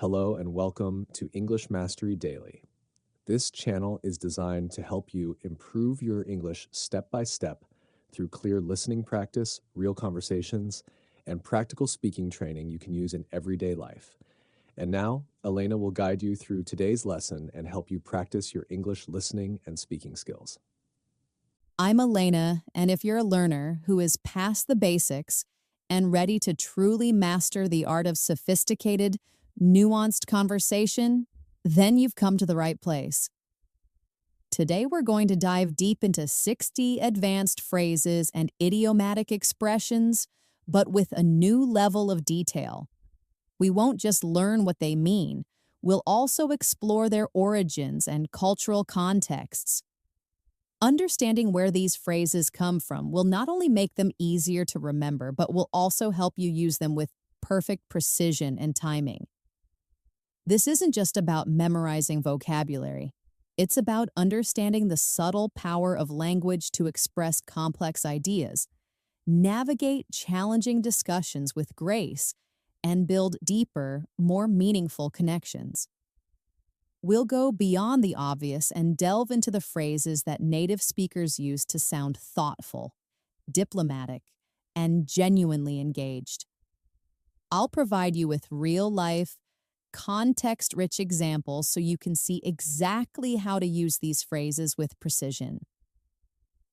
Hello and welcome to English Mastery Daily. This channel is designed to help you improve your English step by step through clear listening practice, real conversations, and practical speaking training you can use in everyday life. And now, Elena will guide you through today's lesson and help you practice your English listening and speaking skills. I'm Elena, and if you're a learner who is past the basics and ready to truly master the art of sophisticated, nuanced conversation, then you've come to the right place. Today we're going to dive deep into 60 advanced phrases and idiomatic expressions, but with a new level of detail. We won't just learn what they mean, we'll also explore their origins and cultural contexts. Understanding where these phrases come from will not only make them easier to remember, but will also help you use them with perfect precision and timing. This isn't just about memorizing vocabulary. It's about understanding the subtle power of language to express complex ideas, navigate challenging discussions with grace, and build deeper, more meaningful connections. We'll go beyond the obvious and delve into the phrases that native speakers use to sound thoughtful, diplomatic, and genuinely engaged. I'll provide you with real-life, context-rich examples so you can see exactly how to use these phrases with precision.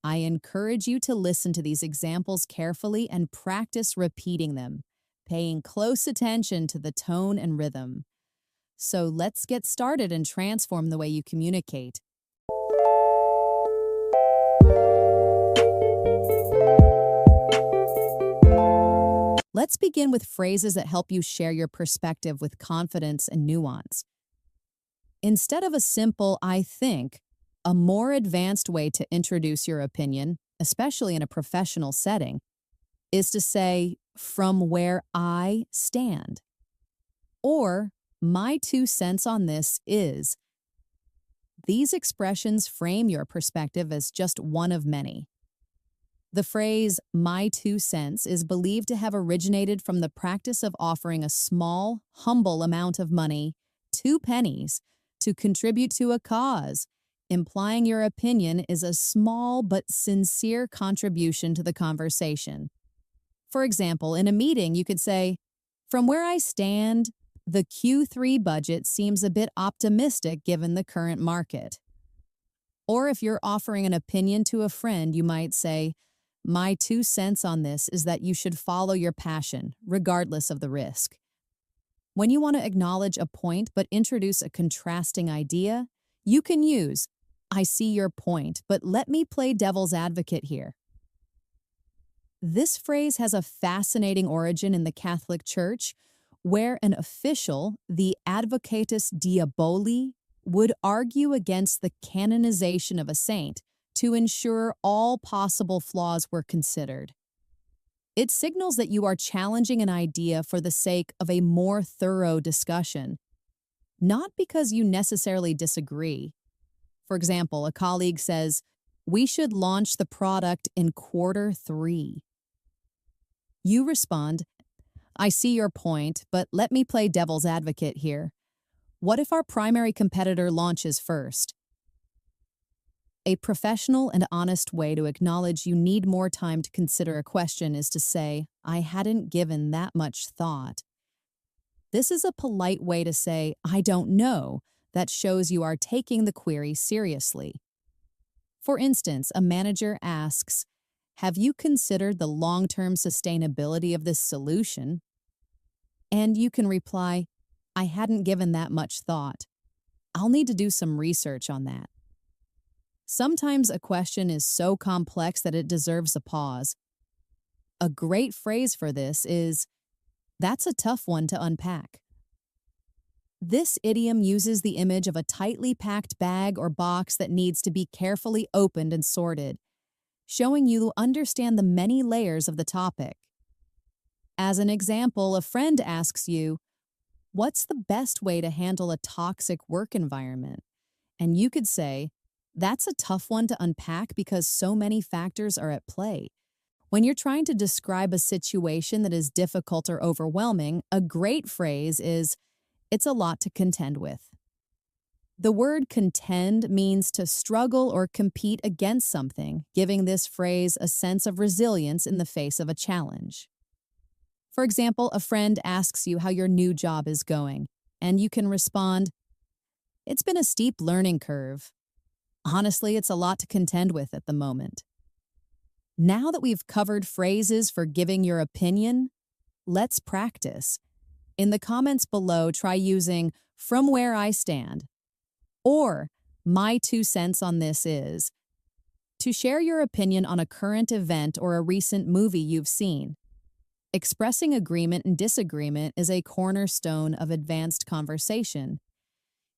I encourage you to listen to these examples carefully and practice repeating them, paying close attention to the tone and rhythm. So let's get started and transform the way you communicate. Let's begin with phrases that help you share your perspective with confidence and nuance. Instead of a simple "I think," a more advanced way to introduce your opinion, especially in a professional setting, is to say, "From where I stand," or "My 2 cents on this is." These expressions frame your perspective as just one of many. The phrase "my 2 cents" is believed to have originated from the practice of offering a small, humble amount of money, 2 pennies, to contribute to a cause, implying your opinion is a small but sincere contribution to the conversation. For example, in a meeting, you could say, "From where I stand, the Q3 budget seems a bit optimistic given the current market." Or if you're offering an opinion to a friend, you might say, "My 2 cents on this is that you should follow your passion, regardless of the risk." When you want to acknowledge a point but introduce a contrasting idea, you can use, "I see your point, but let me play devil's advocate here." This phrase has a fascinating origin in the Catholic Church, where an official, the advocatus diaboli, would argue against the canonization of a saint to ensure all possible flaws were considered. It signals that you are challenging an idea for the sake of a more thorough discussion, not because you necessarily disagree. For example, a colleague says, "We should launch the product in Q3. You respond, "I see your point, but let me play devil's advocate here. What if our primary competitor launches first?" A professional and honest way to acknowledge you need more time to consider a question is to say, "I hadn't given that much thought." This is a polite way to say, "I don't know," that shows you are taking the query seriously. For instance, a manager asks, "Have you considered the long-term sustainability of this solution?" And you can reply, "I hadn't given that much thought. I'll need to do some research on that." Sometimes a question is so complex that it deserves a pause. A great phrase for this is, "That's a tough one to unpack." This idiom uses the image of a tightly packed bag or box that needs to be carefully opened and sorted, showing you understand the many layers of the topic. As an example, a friend asks you, "What's the best way to handle a toxic work environment?" And you could say, "That's a tough one to unpack because so many factors are at play." When you're trying to describe a situation that is difficult or overwhelming, a great phrase is, It's a lot to contend with. The word contend means to struggle or compete against something, giving this phrase a sense of resilience in the face of a challenge. For example, a friend asks you how your new job is going, and you can respond, "It's been a steep learning curve. Honestly, it's a lot to contend with at the moment." Now that we've covered phrases for giving your opinion, let's practice. In the comments below, try using "from where I stand" or "my 2 cents on this is" to share your opinion on a current event or a recent movie you've seen. Expressing agreement and disagreement is a cornerstone of advanced conversation.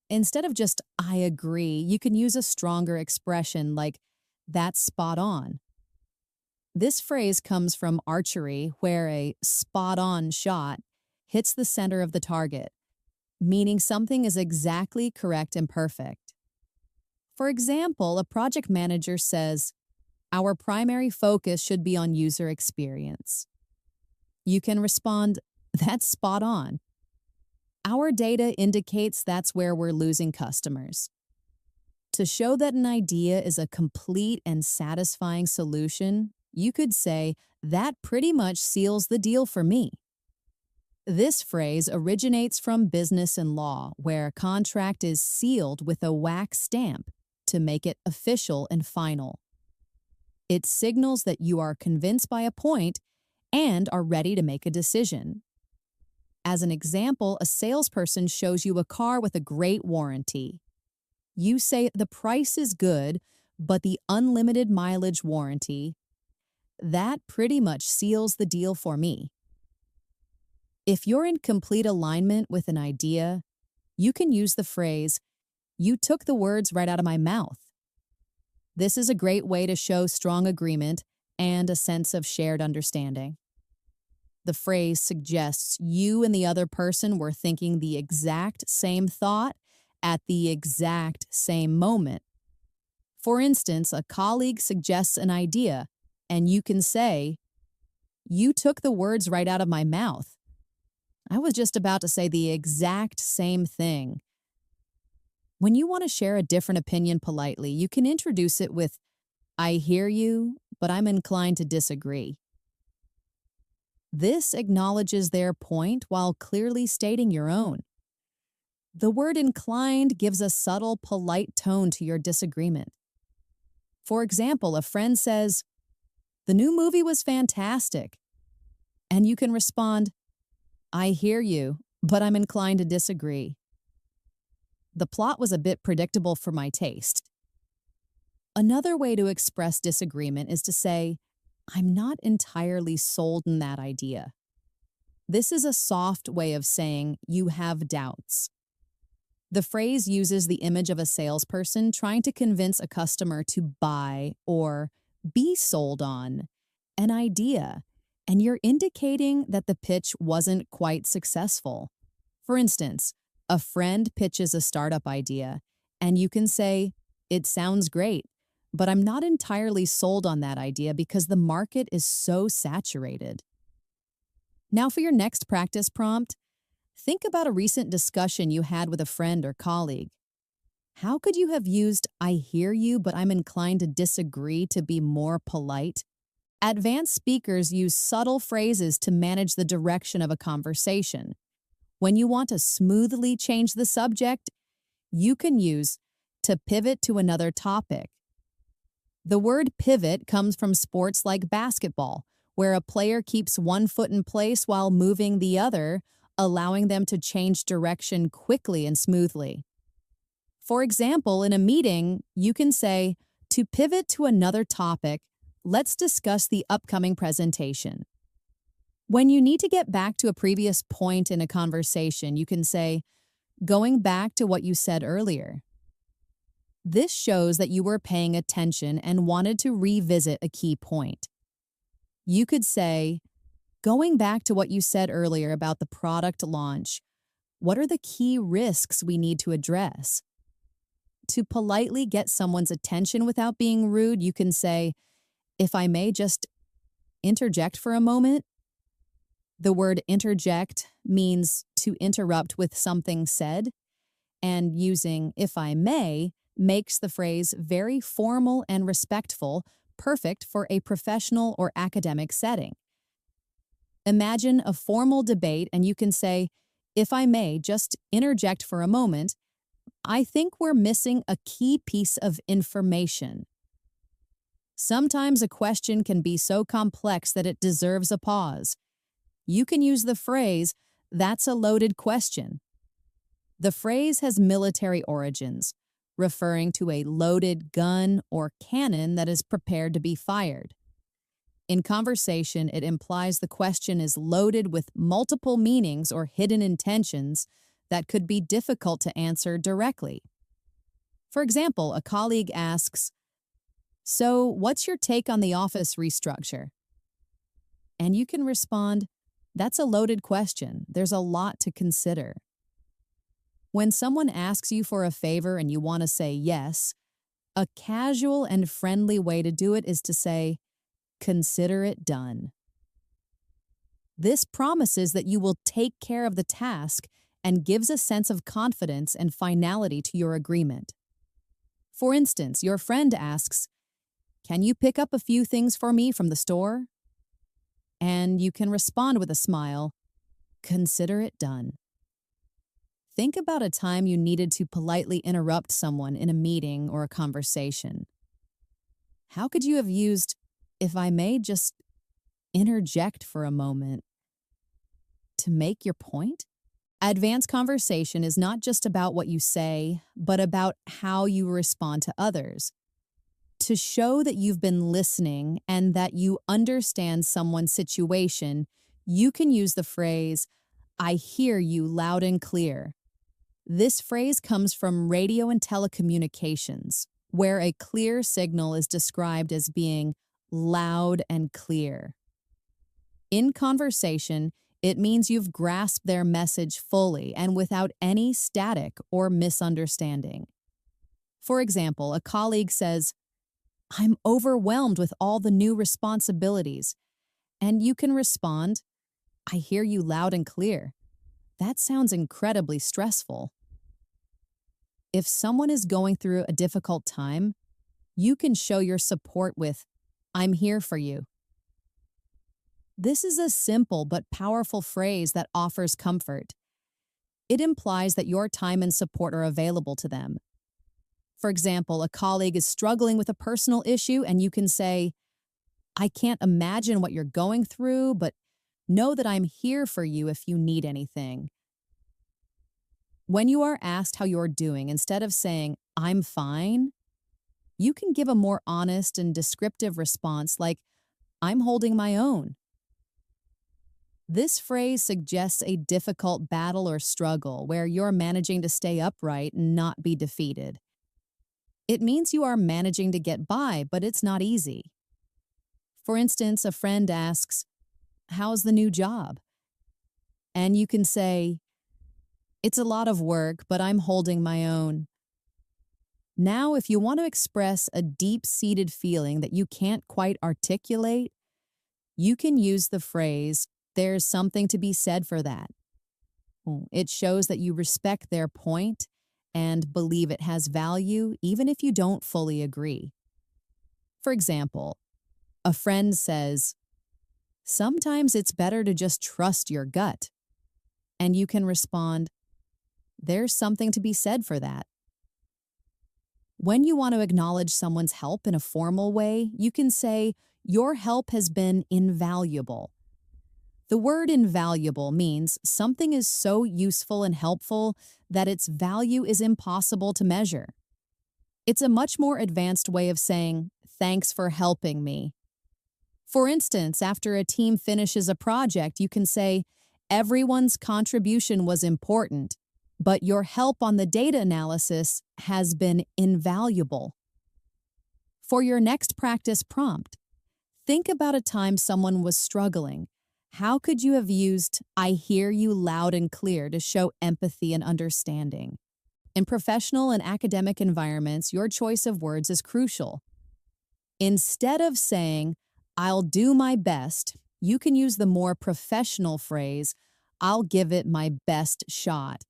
Instead of just "I agree," you can use a stronger expression like "that's spot on." This phrase comes from archery, where a spot-on shot hits the center of the target, meaning something is exactly correct and perfect. For example, a project manager says, "Our primary focus should be on user experience." You can respond, "That's spot on. Our data indicates that's where we're losing customers." To show that an idea is a complete and satisfying solution, you could say, "That pretty much seals the deal for me." This phrase originates from business and law, where a contract is sealed with a wax stamp to make it official and final. It signals that you are convinced by a point and are ready to make a decision. As an example, a salesperson shows you a car with a great warranty. You say, "The price is good, but the unlimited mileage warranty, that pretty much seals the deal for me." If you're in complete alignment with an idea, you can use the phrase, "You took the words right out of my mouth." This is a great way to show strong agreement and a sense of shared understanding. The phrase suggests you and the other person were thinking the exact same thought at the exact same moment. For instance, a colleague suggests an idea, and you can say, "You took the words right out of my mouth. I was just about to say the exact same thing." When you want to share a different opinion politely, you can introduce it with, "I hear you, but I'm inclined to disagree." This acknowledges their point while clearly stating your own. The word inclined gives a subtle, polite tone to your disagreement. For example, a friend says, "The new movie was fantastic." And you can respond, "I hear you, but I'm inclined to disagree. The plot was a bit predictable for my taste." Another way to express disagreement is to say, "I'm not entirely sold on that idea." This is a soft way of saying you have doubts. The phrase uses the image of a salesperson trying to convince a customer to buy or be sold on an idea, and you're indicating that the pitch wasn't quite successful. For instance, a friend pitches a startup idea, and you can say, "It sounds great, but I'm not entirely sold on that idea because the market is so saturated." Now for your next practice prompt, think about a recent discussion you had with a friend or colleague. How could you have used "I hear you, but I'm inclined to disagree" to be more polite? Advanced speakers use subtle phrases to manage the direction of a conversation. When you want to smoothly change the subject, you can use "to pivot to another topic." The word pivot comes from sports like basketball, where a player keeps one foot in place while moving the other, allowing them to change direction quickly and smoothly. For example, in a meeting, you can say, "To pivot to another topic, let's discuss the upcoming presentation." When you need to get back to a previous point in a conversation, you can say, "Going back to what you said earlier." This shows that you were paying attention and wanted to revisit a key point. You could say, "Going back to what you said earlier about the product launch, what are the key risks we need to address?" To politely get someone's attention without being rude, you can say, "If I may just interject for a moment." The word interject means to interrupt with something said, and using if I may makes the phrase very formal and respectful, perfect for a professional or academic setting. Imagine a formal debate and you can say, if I may just interject for a moment, I think we're missing a key piece of information. Sometimes a question can be so complex that it deserves a pause. You can use the phrase, that's a loaded question. The phrase has military origins, referring to a loaded gun or cannon that is prepared to be fired. In conversation, it implies the question is loaded with multiple meanings or hidden intentions that could be difficult to answer directly. For example, a colleague asks, "So, what's your take on the office restructure?" And you can respond, "That's a loaded question. There's a lot to consider." When someone asks you for a favor and you want to say yes, a casual and friendly way to do it is to say, "Consider it done." This promises that you will take care of the task and gives a sense of confidence and finality to your agreement. For instance, your friend asks, "Can you pick up a few things for me from the store?" And you can respond with a smile, "Consider it done." Think about a time you needed to politely interrupt someone in a meeting or a conversation. How could you have used, if I may just interject for a moment, to make your point? Advanced conversation is not just about what you say, but about how you respond to others. To show that you've been listening and that you understand someone's situation, you can use the phrase, "I hear you loud and clear." This phrase comes from radio and telecommunications, where a clear signal is described as being loud and clear. In conversation, it means you've grasped their message fully and without any static or misunderstanding. For example, a colleague says, "I'm overwhelmed with all the new responsibilities." And you can respond, "I hear you loud and clear. That sounds incredibly stressful." If someone is going through a difficult time, you can show your support with, "I'm here for you." This is a simple but powerful phrase that offers comfort. It implies that your time and support are available to them. For example, a colleague is struggling with a personal issue and you can say, "I can't imagine what you're going through, but know that I'm here for you if you need anything." When you are asked how you're doing, instead of saying, "I'm fine," you can give a more honest and descriptive response like, "I'm holding my own." This phrase suggests a difficult battle or struggle where you're managing to stay upright and not be defeated. It means you are managing to get by, but it's not easy. For instance, a friend asks, "How's the new job?" And you can say, "It's a lot of work, but I'm holding my own." Now, if you want to express a deep-seated feeling that you can't quite articulate, you can use the phrase, "There's something to be said for that." It shows that you respect their point and believe it has value, even if you don't fully agree. For example, a friend says, "Sometimes it's better to just trust your gut." And you can respond, "There's something to be said for that." When you want to acknowledge someone's help in a formal way, you can say, "Your help has been invaluable." The word invaluable means something is so useful and helpful that its value is impossible to measure. It's a much more advanced way of saying, "Thanks for helping me." For instance, after a team finishes a project, you can say, "Everyone's contribution was important, but your help on the data analysis has been invaluable." For your next practice prompt, think about a time someone was struggling. How could you have used, "I hear you loud and clear" to show empathy and understanding? In professional and academic environments, your choice of words is crucial. Instead of saying, "I'll do my best," you can use the more professional phrase, I'll give it my best shot.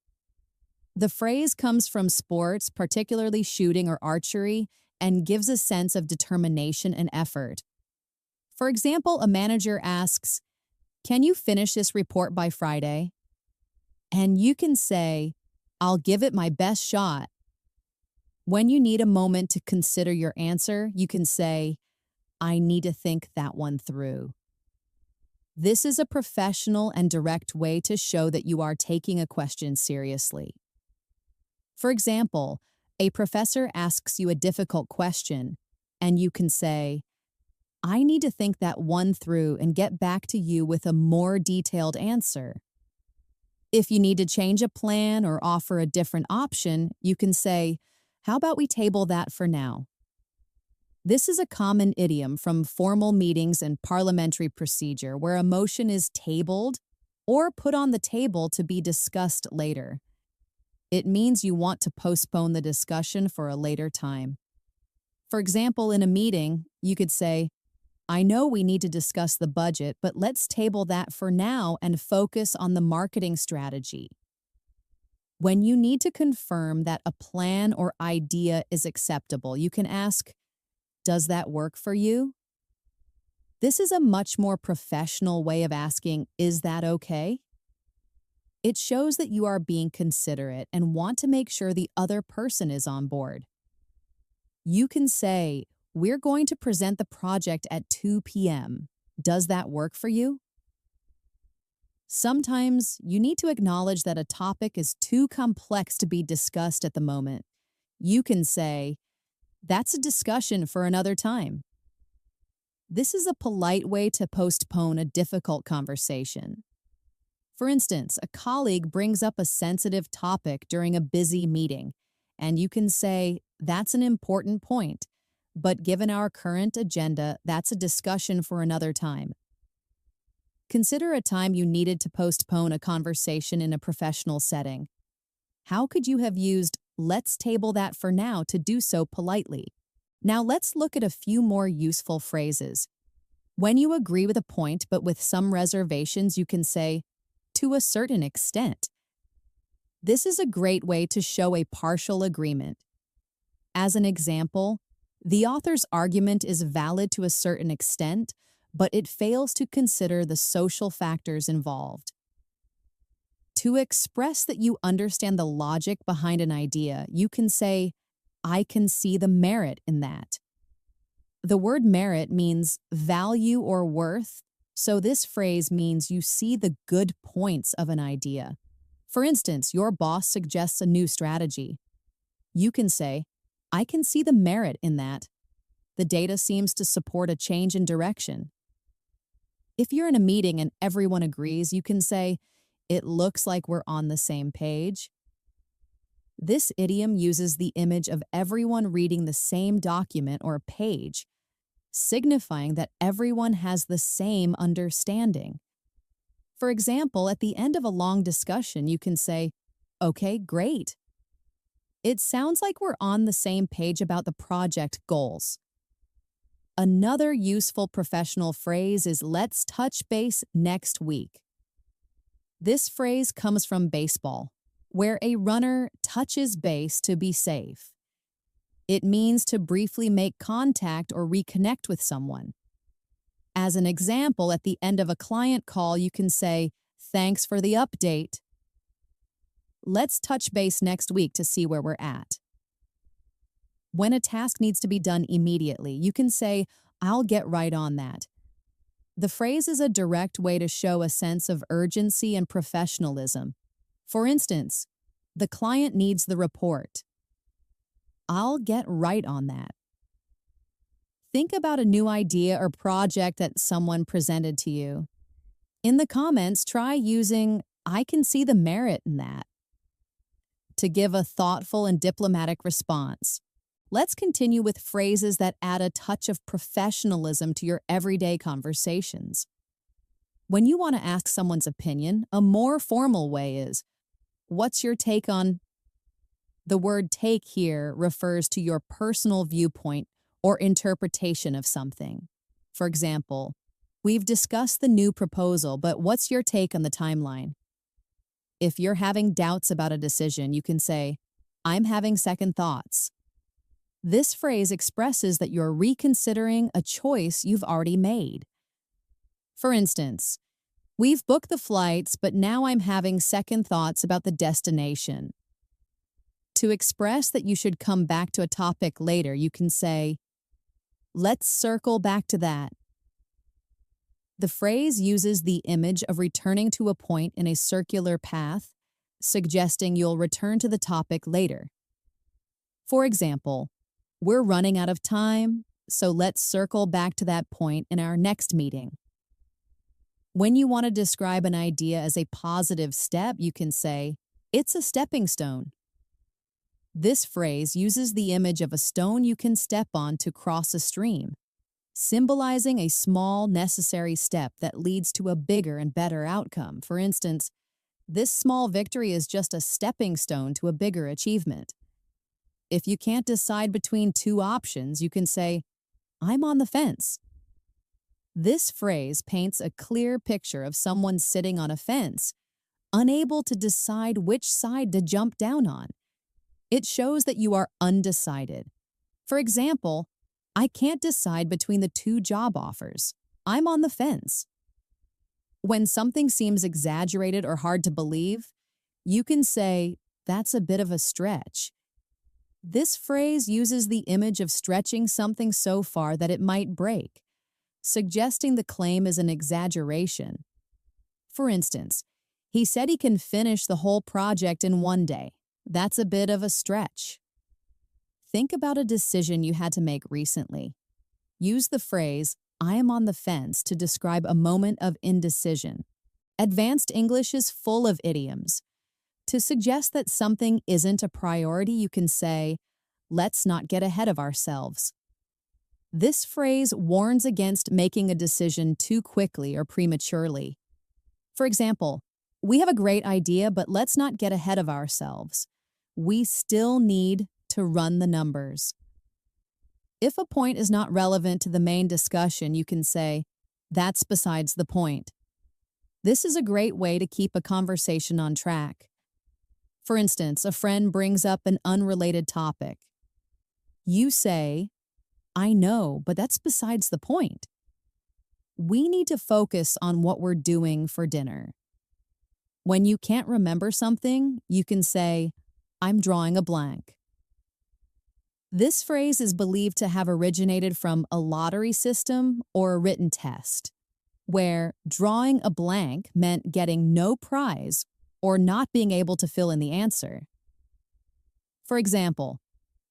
The phrase comes from sports, particularly shooting or archery, and gives a sense of determination and effort. For example, a manager asks, can you finish this report by Friday? And you can say, I'll give it my best shot. When you need a moment to consider your answer, you can say, I need to think that one through. This is a professional and direct way to show that you are taking a question seriously. For example, a professor asks you a difficult question, and you can say, I need to think that one through and get back to you with a more detailed answer. If you need to change a plan or offer a different option, you can say, how about we table that for now? This is a common idiom from formal meetings and parliamentary procedure where a motion is tabled or put on the table to be discussed later. It means you want to postpone the discussion for a later time. For example, in a meeting, you could say, I know we need to discuss the budget, but let's table that for now and focus on the marketing strategy. When you need to confirm that a plan or idea is acceptable, you can ask, does that work for you? This is a much more professional way of asking, is that okay? It shows that you are being considerate and want to make sure the other person is on board. You can say, we're going to present the project at 2 p.m. Does that work for you? Sometimes you need to acknowledge that a topic is too complex to be discussed at the moment. You can say, that's a discussion for another time. This is a polite way to postpone a difficult conversation. For instance, a colleague brings up a sensitive topic during a busy meeting, and you can say, that's an important point, but given our current agenda, that's a discussion for another time. Consider a time you needed to postpone a conversation in a professional setting. How could you have used, let's table that for now to do so politely? Now let's look at a few more useful phrases. When you agree with a point but with some reservations, you can say, to a certain extent. This is a great way to show a partial agreement. As an example, the author's argument is valid to a certain extent, but it fails to consider the social factors involved. To express that you understand the logic behind an idea, you can say, I can see the merit in that. The word merit means value or worth, so this phrase means you see the good points of an idea. For instance, your boss suggests a new strategy. You can say, I can see the merit in that. The data seems to support a change in direction. If you're in a meeting and everyone agrees, you can say, it looks like we're on the same page. This idiom uses the image of everyone reading the same document or page, signifying that everyone has the same understanding. For example, at the end of a long discussion, you can say, okay, great. It sounds like we're on the same page about the project goals. Another useful professional phrase is let's touch base next week. This phrase comes from baseball, where a runner touches base to be safe. It means to briefly make contact or reconnect with someone. As an example, at the end of a client call, you can say, thanks for the update. Let's touch base next week to see where we're at. When a task needs to be done immediately, you can say, I'll get right on that. The phrase is a direct way to show a sense of urgency and professionalism. For instance, the client needs the report. I'll get right on that. Think about a new idea or project that someone presented to you. In the comments, try using, I can see the merit in that, to give a thoughtful and diplomatic response. Let's continue with phrases that add a touch of professionalism to your everyday conversations. When you want to ask someone's opinion, a more formal way is, what's your take on? The word take here refers to your personal viewpoint or interpretation of something. For example, We've discussed the new proposal, but what's your take on the timeline? If you're having doubts about a decision, you can say, I'm having second thoughts. This phrase expresses that you're reconsidering a choice you've already made. For instance, we've booked the flights, but now I'm having second thoughts about the destination. To express that you should come back to a topic later, you can say, let's circle back to that. The phrase uses the image of returning to a point in a circular path, suggesting you'll return to the topic later. For example, we're running out of time, so let's circle back to that point in our next meeting. When you want to describe an idea as a positive step, you can say, it's a stepping stone. This phrase uses the image of a stone you can step on to cross a stream, symbolizing a small, necessary step that leads to a bigger and better outcome. For instance, this small victory is just a stepping stone to a bigger achievement. If you can't decide between two options, you can say, I'm on the fence. This phrase paints a clear picture of someone sitting on a fence, unable to decide which side to jump down on. It shows that you are undecided. For example, I can't decide between the two job offers. I'm on the fence. When something seems exaggerated or hard to believe, you can say, that's a bit of a stretch. This phrase uses the image of stretching something so far that it might break, suggesting the claim is an exaggeration. For instance, he said he can finish the whole project in one day. That's a bit of a stretch. Think about a decision you had to make recently. Use the phrase, I am on the fence, to describe a moment of indecision. Advanced English is full of idioms. To suggest that something isn't a priority, you can say, let's not get ahead of ourselves. This phrase warns against making a decision too quickly or prematurely. For example, we have a great idea, but let's not get ahead of ourselves. We still need to run the numbers. If a point is not relevant to the main discussion, you can say, that's besides the point. This is a great way to keep a conversation on track. For instance, a friend brings up an unrelated topic. You say, I know, but that's besides the point. We need to focus on what we're doing for dinner. When you can't remember something, you can say, I'm drawing a blank. This phrase is believed to have originated from a lottery system or a written test, where drawing a blank meant getting no prize or not being able to fill in the answer. For example,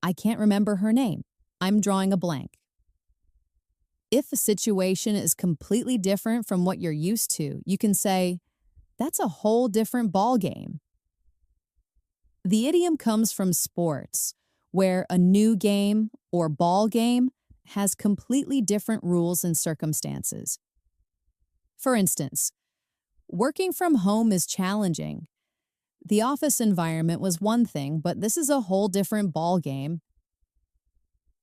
I can't remember her name. I'm drawing a blank. If a situation is completely different from what you're used to, you can say, that's a whole different ball game. The idiom comes from sports, where a new game or ball game has completely different rules and circumstances. For instance, working from home is challenging. The office environment was one thing, but this is a whole different ball game.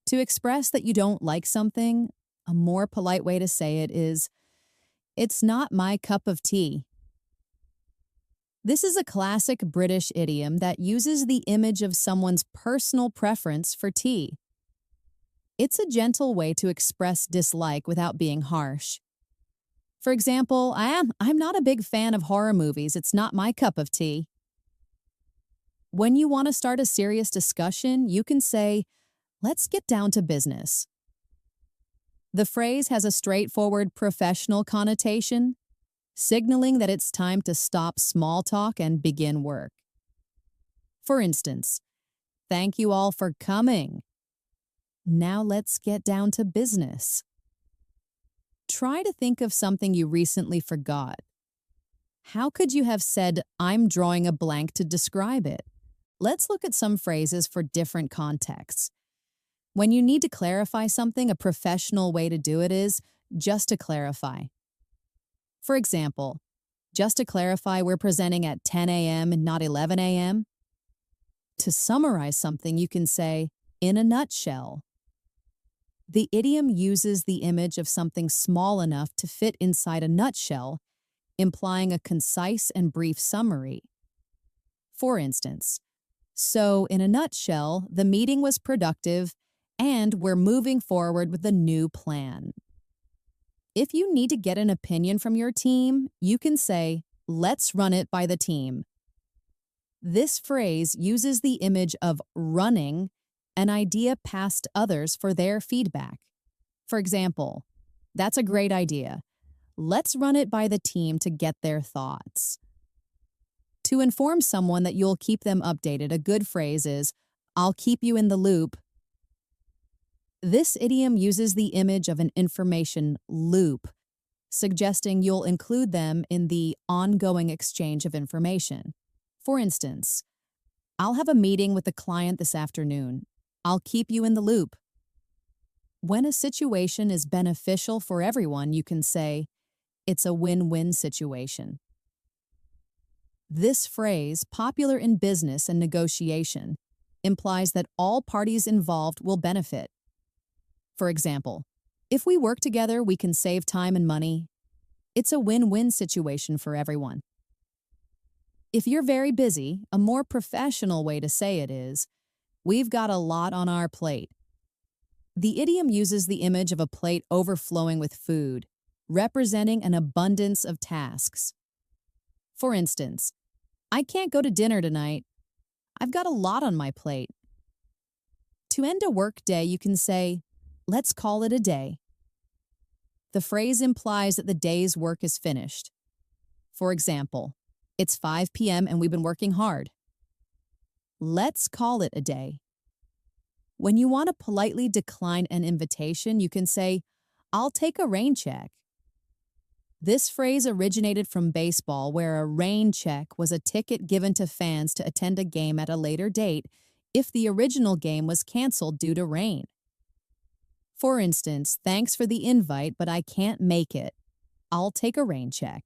To express that you don't like something, a more polite way to say it is, it's not my cup of tea. This is a classic British idiom that uses the image of someone's personal preference for tea. It's a gentle way to express dislike without being harsh. For example, I'm not a big fan of horror movies. It's not my cup of tea. When you want to start a serious discussion, you can say, let's get down to business. The phrase has a straightforward professional connotation, signaling that it's time to stop small talk and begin work. For instance, thank you all for coming. Now let's get down to business. Try to think of something you recently forgot. How could you have said, I'm drawing a blank to describe it? Let's look at some phrases for different contexts. When you need to clarify something, a professional way to do it is just to clarify. For example, just to clarify, we're presenting at 10 a.m. and not 11 a.m. To summarize something, you can say, in a nutshell. The idiom uses the image of something small enough to fit inside a nutshell, implying a concise and brief summary. For instance, so in a nutshell, the meeting was productive and we're moving forward with a new plan. If you need to get an opinion from your team, you can say, let's run it by the team. This phrase uses the image of running an idea past others for their feedback. For example, that's a great idea. Let's run it by the team to get their thoughts. To inform someone that you'll keep them updated, a good phrase is, I'll keep you in the loop. This idiom uses the image of an information loop, suggesting you'll include them in the ongoing exchange of information. For instance, I'll have a meeting with the client this afternoon. I'll keep you in the loop. When a situation is beneficial for everyone, you can say, it's a win-win situation. This phrase, popular in business and negotiation, implies that all parties involved will benefit. For example, if we work together, we can save time and money. It's a win-win situation for everyone. If you're very busy, a more professional way to say it is, we've got a lot on our plate. The idiom uses the image of a plate overflowing with food, representing an abundance of tasks. For instance, I can't go to dinner tonight. I've got a lot on my plate. To end a work day, you can say, let's call it a day. The phrase implies that the day's work is finished. For example, it's 5 p.m. and we've been working hard. Let's call it a day. When you want to politely decline an invitation, you can say, I'll take a rain check. This phrase originated from baseball, where a rain check was a ticket given to fans to attend a game at a later date if the original game was canceled due to rain. For instance, thanks for the invite, but I can't make it. I'll take a rain check.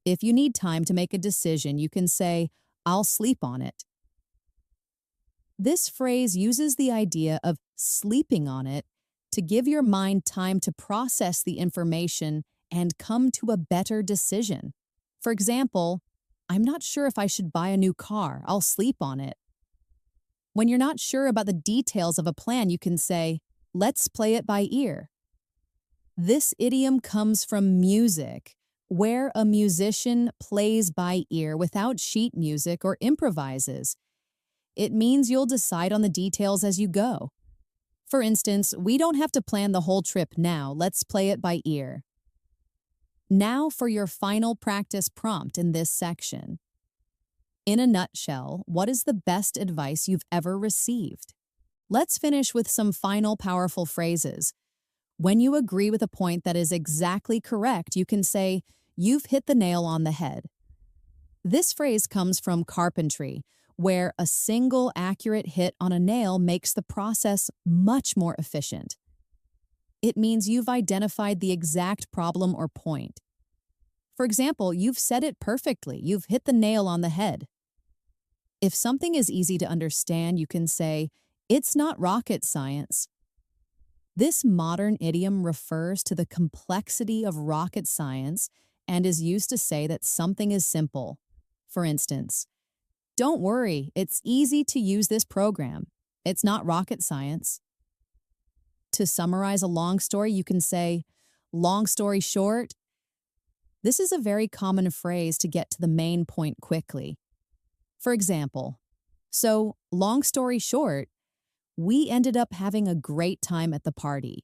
If you need time to make a decision, you can say, I'll sleep on it. This phrase uses the idea of sleeping on it to give your mind time to process the information and come to a better decision. For example, I'm not sure if I should buy a new car. I'll sleep on it. When you're not sure about the details of a plan, you can say, let's play it by ear. This idiom comes from music, where a musician plays by ear without sheet music or improvises. It means you'll decide on the details as you go. For instance, we don't have to plan the whole trip now. Let's play it by ear. Now for your final practice prompt in this section. In a nutshell, what is the best advice you've ever received? Let's finish with some final powerful phrases. When you agree with a point that is exactly correct, you can say, you've hit the nail on the head. This phrase comes from carpentry, where a single accurate hit on a nail makes the process much more efficient. It means you've identified the exact problem or point. For example, you've said it perfectly. You've hit the nail on the head. If something is easy to understand, you can say, it's not rocket science. This modern idiom refers to the complexity of rocket science and is used to say that something is simple. For instance, don't worry, it's easy to use this program. It's not rocket science. To summarize a long story, you can say, long story short. This is a very common phrase to get to the main point quickly. For example, so long story short, we ended up having a great time at the party.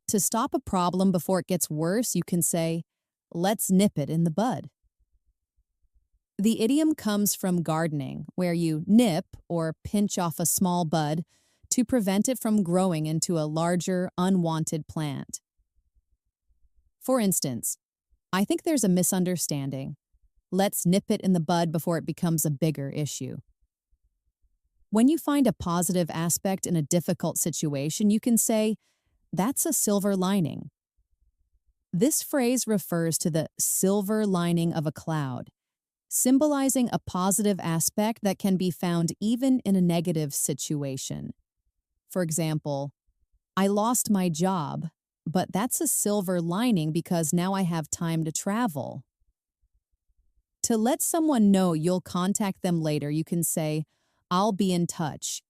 To stop a problem before it gets worse, you can say, let's nip it in the bud. The idiom comes from gardening, where you nip or pinch off a small bud to prevent it from growing into a larger, unwanted plant. For instance, I think there's a misunderstanding. Let's nip it in the bud before it becomes a bigger issue. When you find a positive aspect in a difficult situation, you can say, that's a silver lining. This phrase refers to the silver lining of a cloud, symbolizing a positive aspect that can be found even in a negative situation. For example, I lost my job, but that's a silver lining because now I have time to travel. To let someone know you'll contact them later, you can say, I'll be in touch.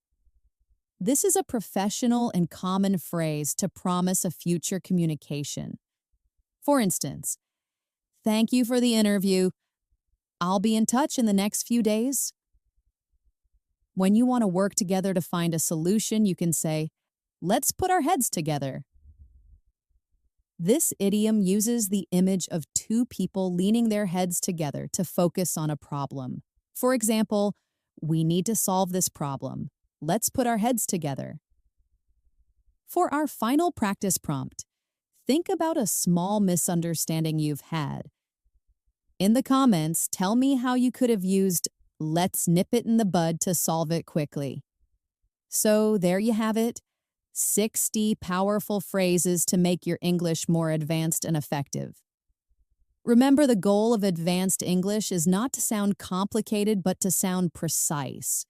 This is a professional and common phrase to promise a future communication. For instance, thank you for the interview. I'll be in touch in the next few days. When you want to work together to find a solution, you can say, let's put our heads together. This idiom uses the image of two people leaning their heads together to focus on a problem. For example, we need to solve this problem. Let's put our heads together. For our final practice prompt, think about a small misunderstanding you've had. In the comments, tell me how you could have used let's nip it in the bud to solve it quickly. So there you have it, 60 powerful phrases to make your English more advanced and effective. Remember, the goal of advanced English is not to sound complicated, but to sound precise.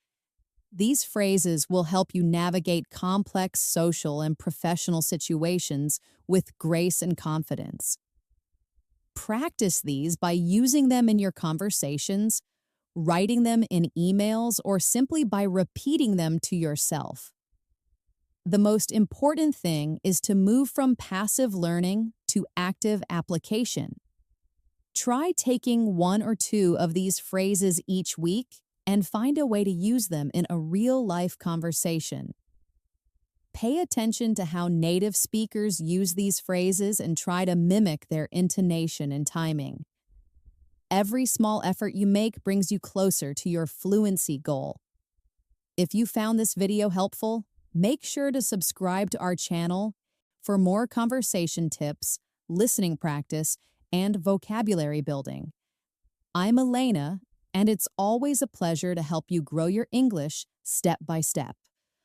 These phrases will help you navigate complex social and professional situations with grace and confidence. Practice these by using them in your conversations, writing them in emails, or simply by repeating them to yourself. The most important thing is to move from passive learning to active application. Try taking one or two of these phrases each week and find a way to use them in a real-life conversation. Pay attention to how native speakers use these phrases and try to mimic their intonation and timing. Every small effort you make brings you closer to your fluency goal. If you found this video helpful, make sure to subscribe to our channel for more conversation tips, listening practice, and vocabulary building. I'm Elena, and it's always a pleasure to help you grow your English step by step.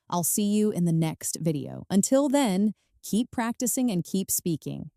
I'll see you in the next video. Until then, keep practicing and keep speaking.